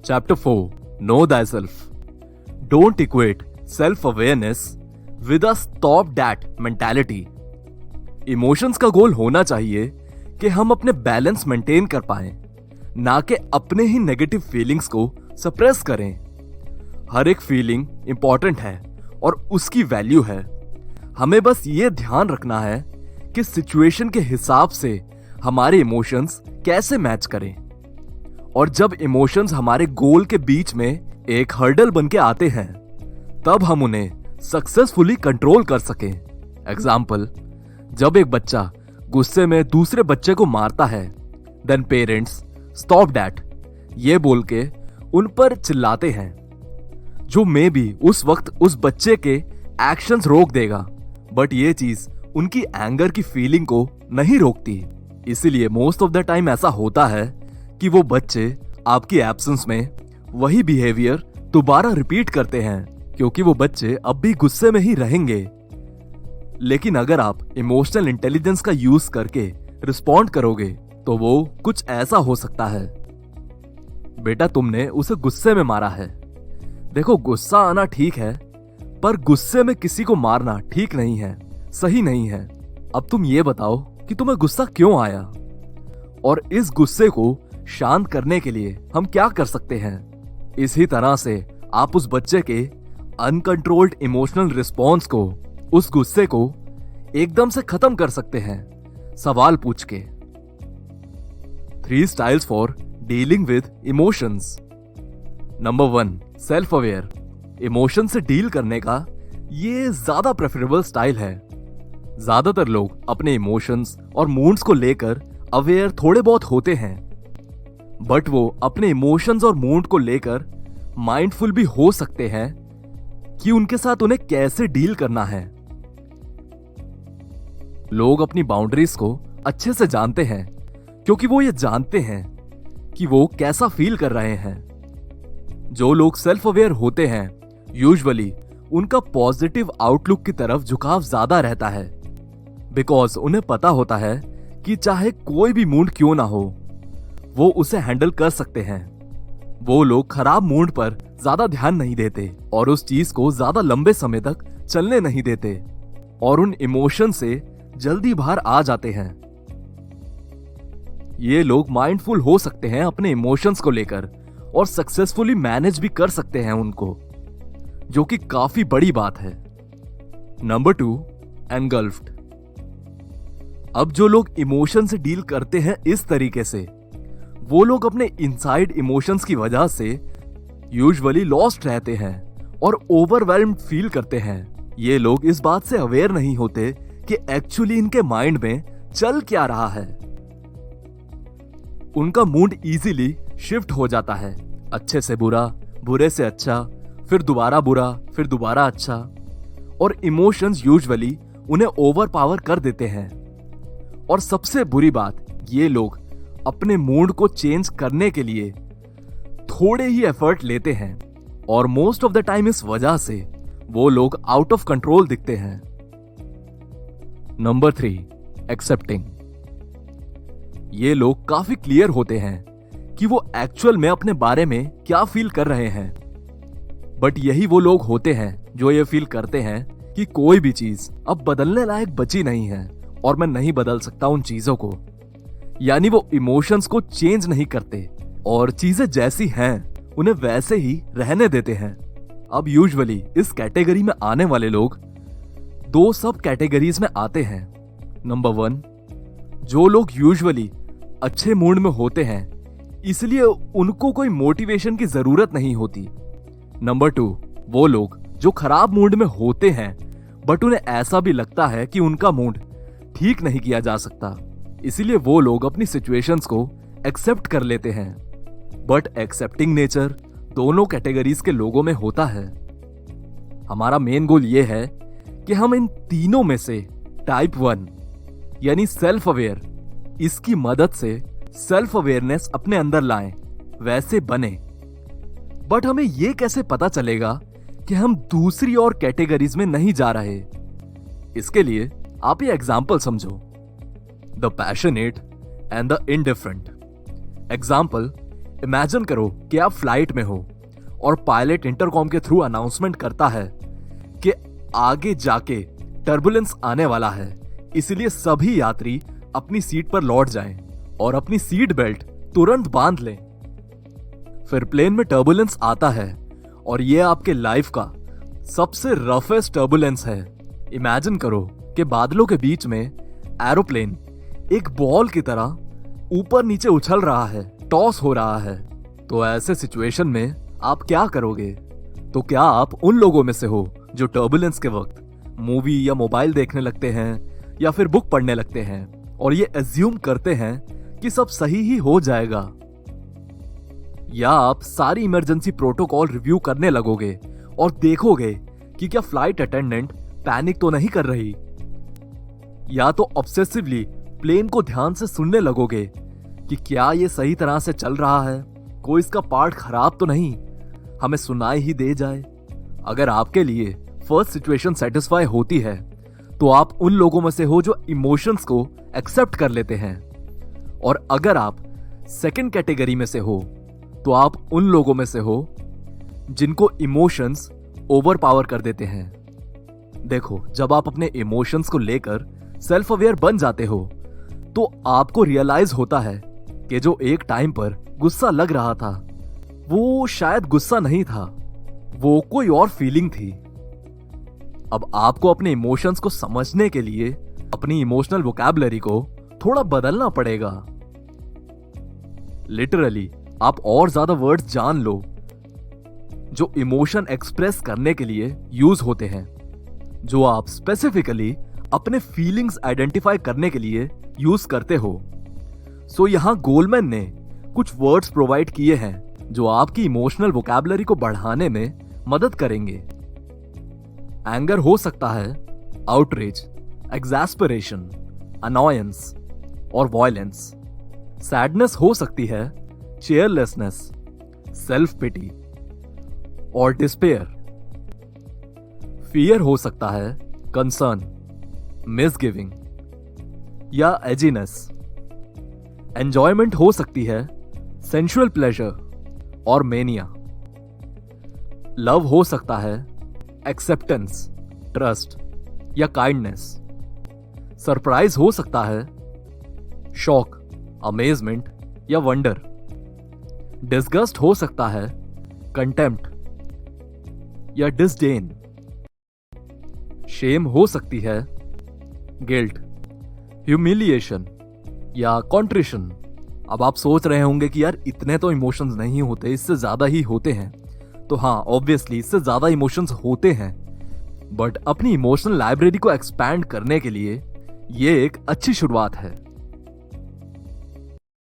Chapter 4 Know Thyself. Don't equate self-awareness with a stop that mentality. Emotions का गोल होना चाहिए कि हम अपने बैलेंस मेंटेन कर पाएं, ना कि अपने ही नेगेटिव फीलिंग्स को सप्रेस करें। हर एक फीलिंग इंपॉर्टेंट है और उसकी वैल्यू है। हमें बस ये ध्यान रखना है कि सिचुएशन के हिसाब से हमारे इमोशंस कैसे मैच करें, और जब इमोशंस हमारे गोल के बीच में एक हर्डल बन के आते हैं तब हम उन्हें सक्सेसफुली कंट्रोल कर सकें। एग्जाम्पल, जब एक बच्चा गुस्से में दूसरे बच्चे को मारता है, देन पेरेंट्स स्टॉप दैट ये बोल के उन पर चिल्लाते हैं, जो मे बी उस वक्त उस बच्चे के एक्शंस रोक देगा, बट ये चीज उनकी एंगर की फीलिंग को नहीं रोकती। इसीलिए मोस्ट ऑफ द टाइम ऐसा होता है कि वो बच्चे आपकी एब्सेंस में वही बिहेवियर दोबारा रिपीट करते हैं, क्योंकि वो बच्चे अब भी गुस्से में ही रहेंगे। लेकिन अगर आप इमोशनल इंटेलिजेंस का यूज करके रिस्पॉन्ड करोगे तो वो कुछ ऐसा हो सकता है। बेटा, तुमने उसे गुस्से में मारा है। देखो, गुस्सा आना ठीक है, पर गुस्से में किसी को मारना ठीक नहीं है, सही नहीं है। अब तुम ये बताओ कि तुम्हें गुस्सा क्यों आया, और इस गुस्से को शांत करने के लिए हम क्या कर सकते हैं। इसी तरह से आप उस बच्चे के अनकंट्रोल्ड इमोशनल रिस्पॉन्स को, उस गुस्से को एकदम से खत्म कर सकते हैं, सवाल पूछ के। 3 styles for dealing with emotions. Number 1, self aware. Emotion से डील करने का ये ज्यादा प्रेफरेबल स्टाइल है। ज्यादातर लोग अपने इमोशंस और मूड्स को लेकर अवेयर थोड़े बहुत होते हैं, बट वो अपने इमोशंस और मूड को लेकर माइंडफुल भी हो सकते हैं कि उनके साथ उन्हें कैसे डील करना है। लोग अपनी बाउंड्रीज को अच्छे से जानते हैं, क्योंकि वो ये जानते हैं कि वो कैसा फील कर रहे हैं। जो लोग सेल्फ अवेयर होते हैं, यूजुअली उनका पॉजिटिव आउटलुक की तरफ झुकाव ज्यादा रहता है, बिकॉज उन्हें पता होता है कि चाहे कोई भी मूड क्यों ना हो, वो उसे हैंडल कर सकते हैं। वो लोग खराब मूड पर ज्यादा ध्यान नहीं देते और उस चीज को ज्यादा लंबे समय तक चलने नहीं देते, और उन इमोशन से जल्दी बाहर आ जाते हैं। ये लोग माइंडफुल हो सकते हैं अपने इमोशंस को लेकर, और सक्सेसफुली मैनेज भी कर सकते हैं उनको, जो कि काफी बड़ी बात है। Number 2, engulfed. अब जो लोग इमोशन से डील करते हैं इस तरीके से, वो लोग अपने इनसाइड इमोशंस की वजह से यूजुअली लॉस्ट रहते हैं और ओवरवेल्म्ड फील करते हैं। ये लोग इस बात से अवेयर नहीं होते कि एक्चुअली इनके माइंड में चल क्या रहा है। उनका मूड इजीली शिफ्ट हो जाता है, अच्छे से बुरा, बुरे से अच्छा, फिर दोबारा बुरा, फिर दोबारा अच्छा, और इमोशंस यूजुअली उन्हें ओवरपावर कर देते हैं। और सबसे बुरी बात, ये लोग अपने मूड को चेंज करने के लिए थोड़े ही एफर्ट लेते हैं, और मोस्ट ऑफ द टाइम इस वजह से वो लोग आउट ऑफ कंट्रोल दिखते हैं। Number 3, accepting. ये लोग काफी क्लियर होते हैं कि वो एक्चुअल में अपने बारे में क्या फील कर रहे हैं, बट यही वो लोग होते हैं जो ये फील करते हैं कि कोई भी चीज अब बदलने लायक बची नहीं है और मैं नहीं बदल सकता उन चीजों को। यानी वो इमोशंस को चेंज नहीं करते और चीजें जैसी हैं उन्हें वैसे ही रहने देते हैं। अब यूजुअली इस कैटेगरी में आने वाले लोग 2 सब कैटेगरीज में आते हैं। नंबर 1, जो लोग यूजुअली अच्छे मूड में होते हैं, इसलिए उनको कोई मोटिवेशन की जरूरत नहीं होती। नंबर 2, वो लोग जो खराब मूड में होते हैं, बट उन्हें ऐसा भी लगता है कि उनका मूड ठीक नहीं किया जा सकता, इसीलिए वो लोग अपनी सिचुएशंस को एक्सेप्ट कर लेते हैं। बट एक्सेप्टिंग नेचर दोनों कैटेगरीज के लोगों में होता है। हमारा मेन गोल ये है कि हम इन तीनों में से टाइप 1 यानी सेल्फ अवेयर, इसकी मदद से सेल्फ अवेयरनेस अपने अंदर लाएं, वैसे बने। बट हमें यह कैसे पता चलेगा कि हम दूसरी और कैटेगरीज में नहीं जा रहे? इसके लिए आप ये एग्जाम्पल समझो, the passionate and the indifferent. Example, imagine करो कि आप फ्लाइट में हो और पायलट इंटरकॉम के थ्रू अनाउंसमेंट करता है कि आगे जाके टर्बुलेंस आने वाला है, इसलिए सभी यात्री अपनी सीट पर लौट जाएं और अपनी सीट बेल्ट तुरंत बांध लें। फिर प्लेन में टर्बुलेंस आता है और यह आपके लाइफ का सबसे रफेस्ट टर्बुलेंस है। इमेजिन करो कि बादलों के बीच में एरोप्लेन एक बॉल की तरह ऊपर नीचे उछल रहा है, टॉस हो रहा है। तो ऐसे सिचुएशन में आप क्या करोगे? तो क्या आप उन लोगों में से हो जो टर्बुलेंस के वक्त मूवी या मोबाइल देखने लगते हैं या फिर बुक पढ़ने लगते हैं और ये एज्यूम करते हैं कि सब सही ही हो जाएगा? या आप सारी इमरजेंसी प्रोटोकॉल रिव्यू करने लगोगे और देखोगे कि क्या फ्लाइट अटेंडेंट पैनिक तो नहीं कर रही? या तो ऑब्सेसिवली प्लेन को ध्यान से सुनने लगोगे कि क्या ये सही तरह से चल रहा है, कोई इसका पार्ट खराब तो नहीं, हमें सुनाई ही दे जाए। अगर आपके लिए फर्स्ट सिचुएशन सेटिस्फाई होती है तो आप उन लोगों में से हो जो इमोशंस को एक्सेप्ट कर लेते हैं, और अगर आप सेकंड कैटेगरी में से हो तो आप उन लोगों में से हो जिनको इमोशंस ओवर पावर कर देते हैं। देखो, जब आप अपने इमोशंस को लेकर सेल्फ अवेयर बन जाते हो तो आपको रियलाइज होता है कि जो एक टाइम पर गुस्सा लग रहा था वो शायद गुस्सा नहीं था, वो कोई और फीलिंग थी। अब आपको अपने इमोशंस को समझने के लिए अपनी इमोशनल वोकैबुलरी को थोड़ा बदलना पड़ेगा। लिटरली आप और ज्यादा वर्ड्स जान लो जो इमोशन एक्सप्रेस करने के लिए यूज होते हैं, जो आप स्पेसिफिकली अपने फीलिंग्स आइडेंटिफाई करने के लिए यूज करते हो। सो यहां गोलमैन ने कुछ वर्ड्स प्रोवाइड किए हैं जो आपकी इमोशनल वोकैबुलरी को बढ़ाने में मदद करेंगे। एंगर हो सकता है आउटरेज, एग्जैस्परेशन, अनॉयंस और वॉयलेंस। सैडनेस हो सकती है चेयरलेसनेस, सेल्फ पिटी और डिस्पेयर। फियर हो सकता है कंसर्न, मिसगिविंग या एजीनेस। एंजॉयमेंट हो सकती है सेंसुअल प्लेजर और मेनिया। लव हो सकता है एक्सेप्टेंस, ट्रस्ट या काइंडनेस। सरप्राइज हो सकता है शॉक, अमेजमेंट या वंडर। डिस्गस्ट हो सकता है कंटेम्प्ट या डिसडेन। शेम हो सकती है गिल्ट, ह्यूमिलिएशन या कॉन्ट्रिशन। अब आप सोच रहे होंगे कि यार इतने तो इमोशंस नहीं होते, इससे ज्यादा ही होते हैं। तो हाँ, ऑब्वियसली इससे ज्यादा इमोशंस होते हैं, बट अपनी इमोशनल लाइब्रेरी को एक्सपैंड करने के लिए ये एक अच्छी शुरुआत है।